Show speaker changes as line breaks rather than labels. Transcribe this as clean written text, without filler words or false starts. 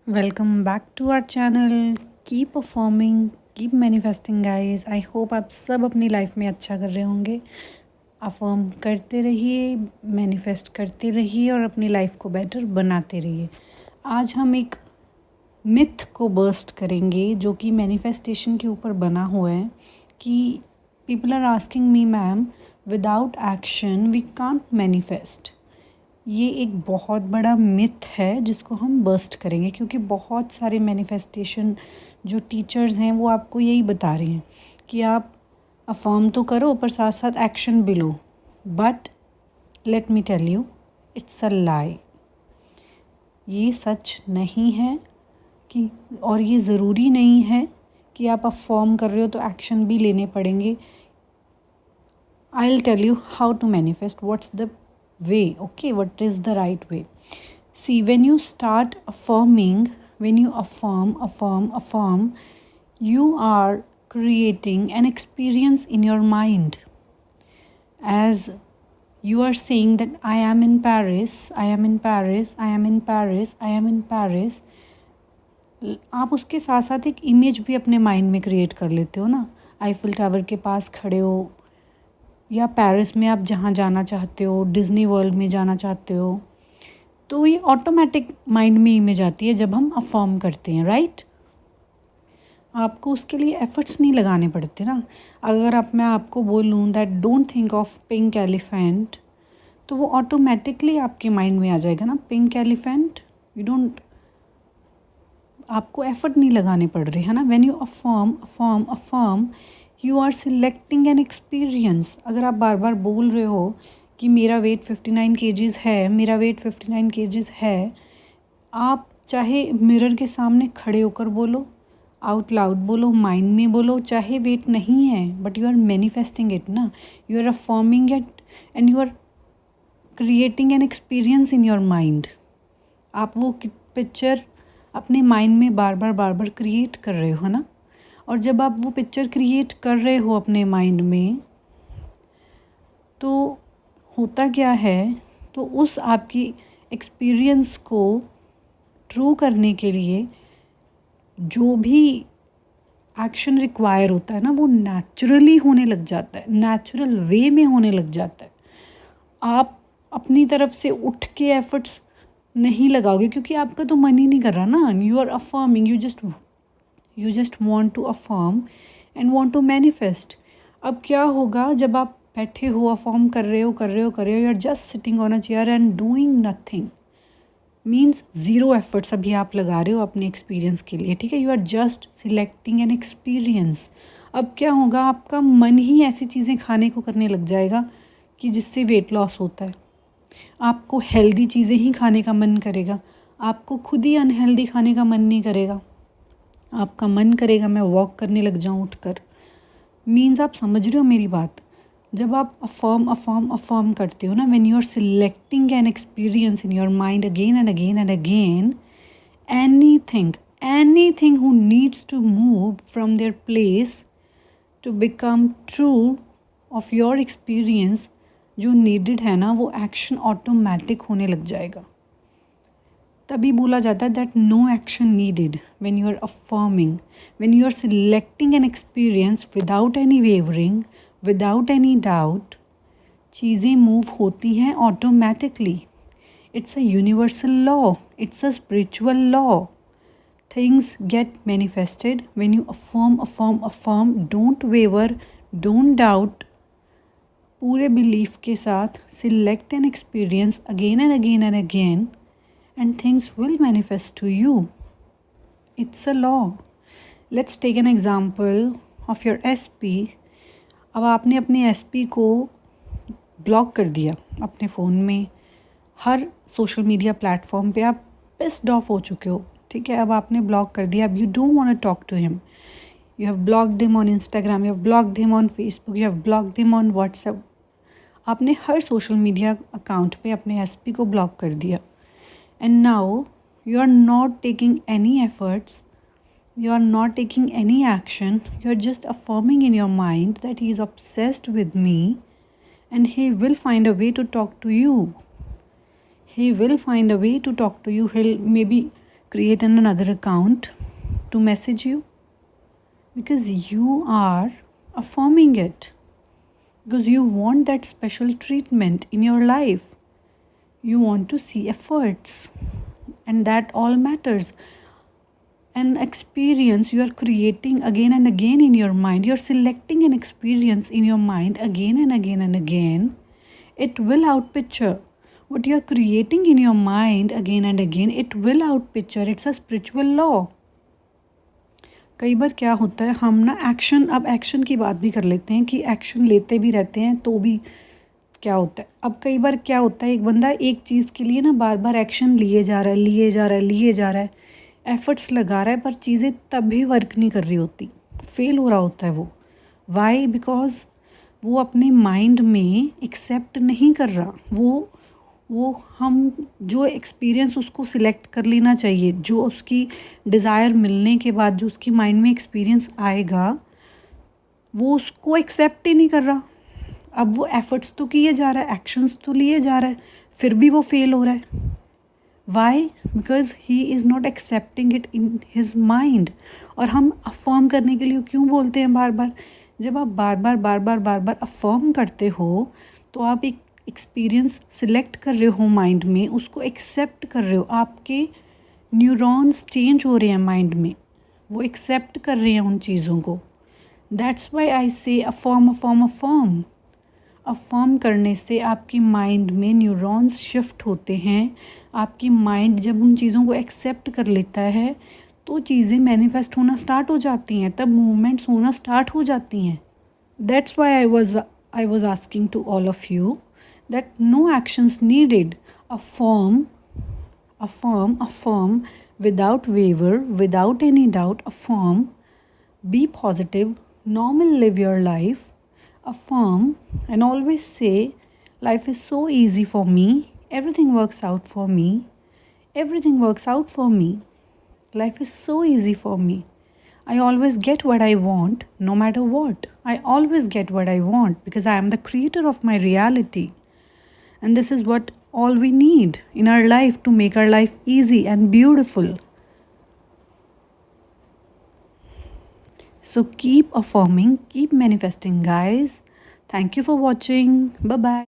Welcome back to our channel. Keep performing, keep manifesting guys. I hope आप सब अपनी life में अच्छा कर रहे होंगे। अफर्म करते रहिए, मैनिफेस्ट करते रहिए और अपनी लाइफ को बेटर बनाते रहिए। आज हम एक मिथ को बर्स्ट करेंगे जो कि मैनिफेस्टेशन के ऊपर बना हुआ है कि people are asking me ma'am, without action we can't manifest. ये एक बहुत बड़ा मिथ है जिसको हम बर्स्ट करेंगे, क्योंकि बहुत सारे मैनिफेस्टेशन जो टीचर्स हैं वो आपको यही बता रहे हैं कि आप अफर्म तो करो पर साथ साथ एक्शन भी लो। But let me tell you, it's a lie. ये सच नहीं है कि, और ये ज़रूरी नहीं है कि आप अफर्म कर रहे हो तो एक्शन भी लेने पड़ेंगे। I will tell you how to manifest, what's the way. Okay, what is the right way? See, when you start affirming, when you affirm, you are creating an experience in your mind. As you are saying that I am in Paris, I am in Paris, I am in Paris, I am in Paris, आप उसके साथ साथ एक image भी अपने mind में create कर लेते हो ना। आईफिल टावर के पास खड़े हो, या पेरिस में आप जहाँ जाना चाहते हो, डिज़नी वर्ल्ड में जाना चाहते हो, तो ये ऑटोमेटिक माइंड में इमेज आती है जब हम अफर्म करते हैं, राइट। आपको उसके लिए एफर्ट्स नहीं लगाने पड़ते ना। अगर मैं आपको बोलूँ that don't think of pink elephant, तो वो ऑटोमेटिकली आपके माइंड में आ जाएगा ना, पिंक एलिफेंट। यू डोंट, आपको एफर्ट नहीं लगाने पड़ रहे, है ना। When you affirm you are selecting an experience. अगर आप बार बार बोल रहे हो कि मेरा वेट 59 केजीज़ है, मेरा वेट 59 केजीज़ है, आप चाहे मिरर के सामने खड़े होकर बोलो, आउट लाउड बोलो, माइंड में बोलो, चाहे वेट नहीं है, but you are manifesting it ना। You are affirming it and you are creating an experience in your mind. आप वो पिक्चर अपने माइंड में बार बार क्रिएट कर रहे हो ना। और जब आप वो पिक्चर क्रिएट कर रहे हो अपने माइंड में, तो होता क्या है, तो उस आपकी एक्सपीरियंस को ट्रू करने के लिए जो भी एक्शन रिक्वायर होता है ना, वो नेचुरली होने लग जाता है, नेचुरल वे में होने लग जाता है। आप अपनी तरफ से उठ के एफर्ट्स नहीं लगाओगे, क्योंकि आपका तो मन ही नहीं कर रहा ना। You are affirming, you just want to affirm and want to manifest. अब क्या होगा, जब आप बैठे हो, अफर्म कर रहे हो, you are just sitting on a chair and doing nothing, means zero efforts अभी आप लगा रहे हो अपने एक्सपीरियंस के लिए, ठीक है। You are just selecting an experience. अब क्या होगा, आपका मन ही ऐसी चीज़ें खाने को करने लग जाएगा कि जिससे वेट लॉस होता है। आपको हेल्दी चीज़ें ही खाने का मन करेगा, आपको खुद ही अनहेल्दी खाने का मन नहीं करेगा। आपका मन करेगा मैं वॉक करने लग जाऊँ उठकर। मीन्स आप समझ रहे हो मेरी बात। जब आप अफर्म करते हो ना, when you are selecting an experience in your mind again and again and again, anything who needs to move from their place to become true of your experience, जो नीडेड है ना, वो एक्शन ऑटोमेटिक होने लग जाएगा। तभी बोला जाता है that no action needed when you are affirming, when you are selecting an experience without any wavering, without any doubt, चीज़ें मूव होती हैं automatically. It's a universal law, it's a spiritual law. Things get manifested when you affirm. Don't waver, don't doubt, पूरे belief के साथ select an experience again and again and again, and things will manifest to you. It's a law. Let's take an example of your SP. अब आपने अपने SP को block कर दिया अपने फ़ोन में, हर सोशल मीडिया प्लेटफॉर्म पे आप पिस्ड ऑफ हो चुके हो, ठीक है। अब आपने ब्लॉक कर दिया, अब you don't want to talk to him. You have blocked him on Instagram, you have blocked him on Facebook, you have blocked him on WhatsApp. आपने हर सोशल मीडिया अकाउंट पे अपने SP को ब्लॉक कर दिया। And now you are not taking any efforts, you are not taking any action, you are just affirming in your mind that he is obsessed with me and he will find a way to talk to you. He will find a way to talk to you. He'll maybe create another account to message you, because you are affirming it, because you want that special treatment in your life. You want to see efforts, and that all matters. An experience you are creating again and again in your mind, you're selecting an experience in your mind again and again and again, it will outpicture what you're creating in your mind again and again. It will outpicture. It's a spiritual law. कई बार क्या होता है, हम ना action की बात भी कर लेते हैं कि एक्शन लेते भी रहते हैं तो भी क्या होता है। अब कई बार क्या होता है, एक बंदा एक चीज़ के लिए ना बार बार एक्शन लिए जा रहा है, एफर्ट्स लगा रहा है, पर चीज़ें तब भी वर्क नहीं कर रही होती, फेल हो रहा होता है वो। वाई? बिकॉज वो अपने माइंड में एक्सेप्ट नहीं कर रहा। वो हम जो एक्सपीरियंस उसको सिलेक्ट कर लेना चाहिए, जो उसकी डिज़ायर मिलने के बाद जो उसकी माइंड में एक्सपीरियंस आएगा, वो उसको एक्सेप्ट ही नहीं कर रहा। अब वो एफर्ट्स तो किए जा रहा है, एक्शंस तो लिए जा रहा है, फिर भी वो फेल हो रहा है। Why? Because he is not accepting it in his mind. और हम अफर्म करने के लिए क्यों बोलते हैं बार बार? जब आप बार बार अफर्म करते हो तो आप एक एक्सपीरियंस सिलेक्ट कर रहे हो माइंड में, उसको एक्सेप्ट कर रहे हो। आपके न्यूरॉन्स चेंज हो रहे हैं माइंड में, वो एक्सेप्ट कर रहे हैं उन चीज़ों को। दैट्स वाई आई से अफर्म अफर्म अफर्म। अफर्म करने से आपकी माइंड में न्यूरॉन्स शिफ्ट होते हैं। आपकी माइंड जब उन चीज़ों को एक्सेप्ट कर लेता है तो चीज़ें मैनिफेस्ट होना स्टार्ट हो जाती हैं, तब मूवमेंट्स होना स्टार्ट हो जाती हैं। That's why I was asking to all of you that no actions needed. Affirm without waver, without any doubt. Affirm, be positive, normal, live your life. Affirm and always say, life is so easy for me, everything works out for me, everything works out for me, life is so easy for me, I always get what I want, no matter what. I always get what I want because I am the creator of my reality. And this is what all we need in our life to make our life easy and beautiful. So keep affirming, keep manifesting, guys. Thank you for watching. Bye-bye.